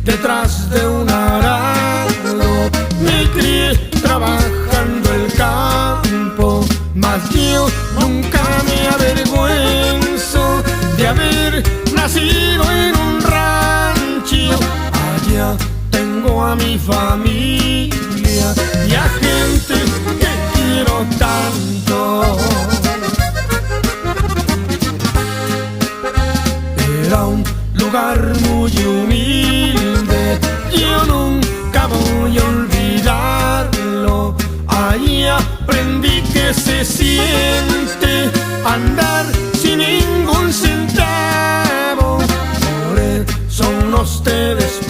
detrás de un arado. Me crié trabajando el campo, mas yo nunca me avergüenzo de haber nacido en un rancho. Allá tengo a mi familia y a gente que quiero tanto. Era un lugar muy humilde, yo nunca voy a olvidarlo. Ahí aprendí que se siente andar sin ningún centavo. Por eso no ustedes